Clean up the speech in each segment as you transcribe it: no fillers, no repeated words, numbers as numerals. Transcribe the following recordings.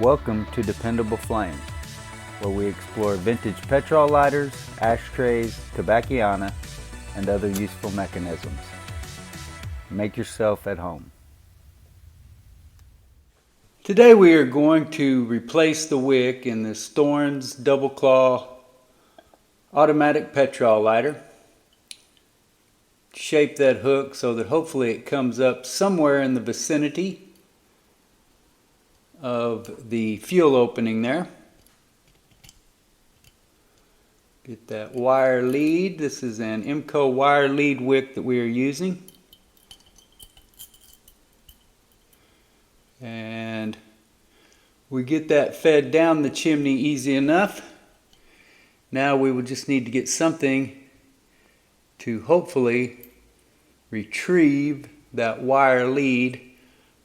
Welcome to Dependable Flame, where we explore vintage petrol lighters, ashtrays, tobacconiana, and other useful mechanisms. Make yourself at home. Today we are going to replace the wick in this Thorens double claw automatic petrol lighter. Shape that hook so that hopefully it comes up somewhere in the vicinity of the fuel opening there. Get that wire lead. This is an IMCO wire lead wick that we are using. And we get that fed down the chimney easy enough. Now we will just need to get something to hopefully retrieve that wire lead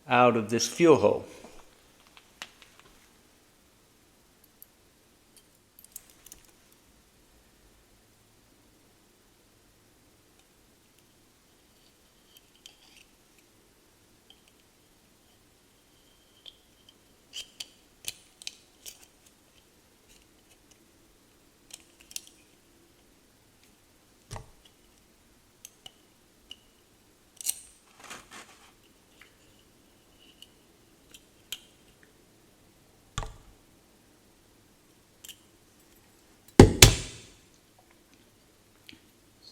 out of this fuel hole.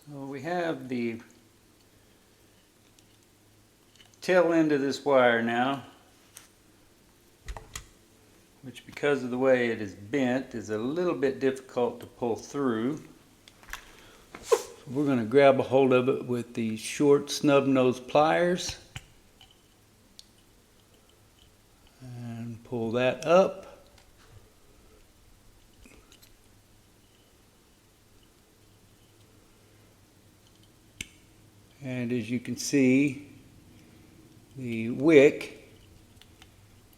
So we have the tail end of this wire now, which because of the way it is bent is a little bit difficult to pull through. So we're going to grab a hold of it with these short snub nose pliers and pull that up. And as you can see, the wick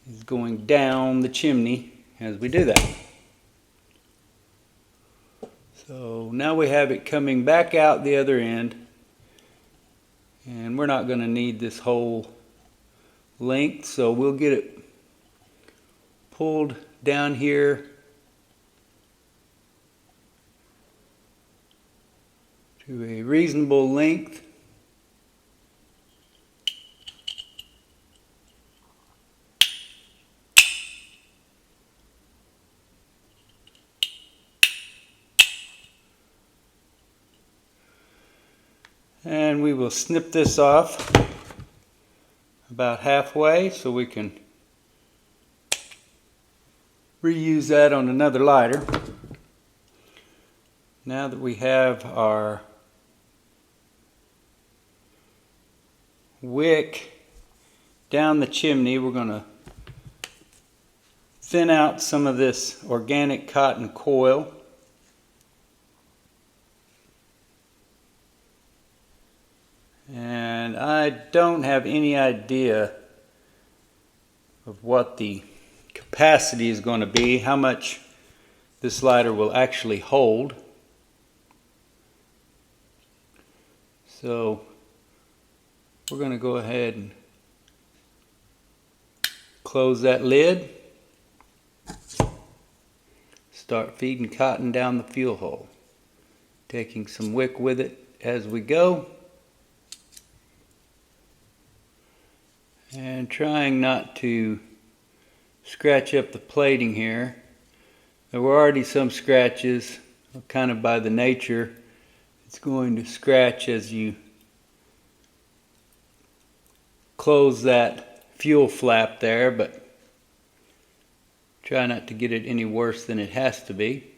is going down the chimney as we do that. So now we have it coming back out the other end, and we're not going to need this whole length, so we'll get it pulled down here to a reasonable length. And we will snip this off about halfway so we can reuse that on another lighter. Now that we have our wick down the chimney, we're going to thin out some of this organic cotton coil. And I don't have any idea of what the capacity is going to be, how much this lighter will actually hold. So we're going to go ahead and close that lid. Start feeding cotton down the fuel hole. Taking some wick with it as we go. And trying not to scratch up the plating here. There were already some scratches, kind of by the nature. It's going to scratch as you close that fuel flap there, but try not to get it any worse than it has to be.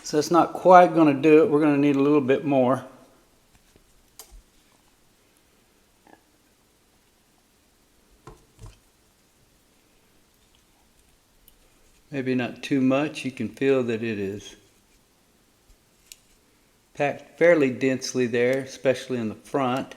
So that's not quite going to do it. We're going to need a little bit more. Maybe not too much. You can feel that it is packed fairly densely there, especially in the front.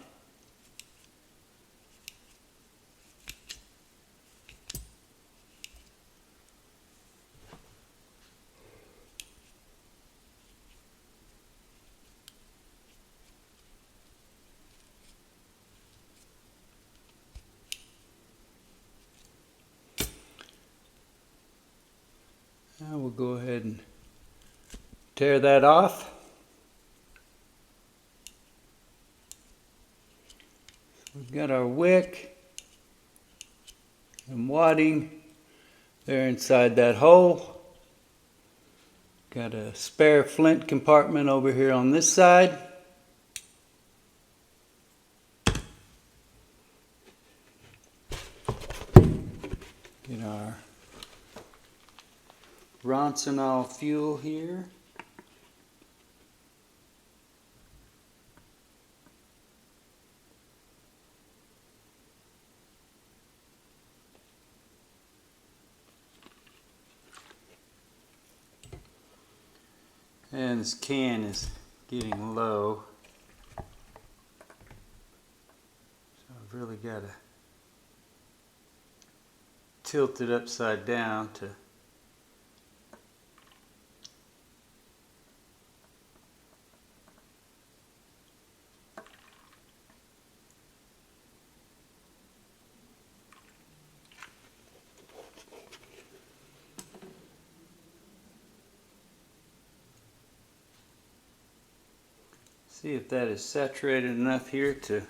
Now we'll go ahead and tear that off. We've got our wick and wadding there inside that hole. Got a spare flint compartment over here on this side. Get our Roncinol fuel here. And this can is getting low, so I've really got to tilt it upside down to see if that is saturated enough here to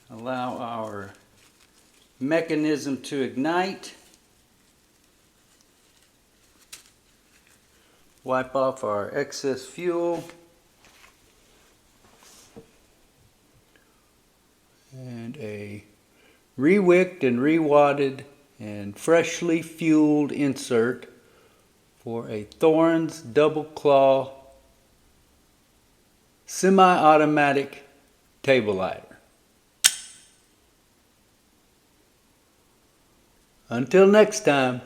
allow our mechanism to ignite. Wipe off our excess fuel. And a re-wicked and re-wadded and freshly fueled insert for a Thorens double claw semi-automatic table lighter. Until next time.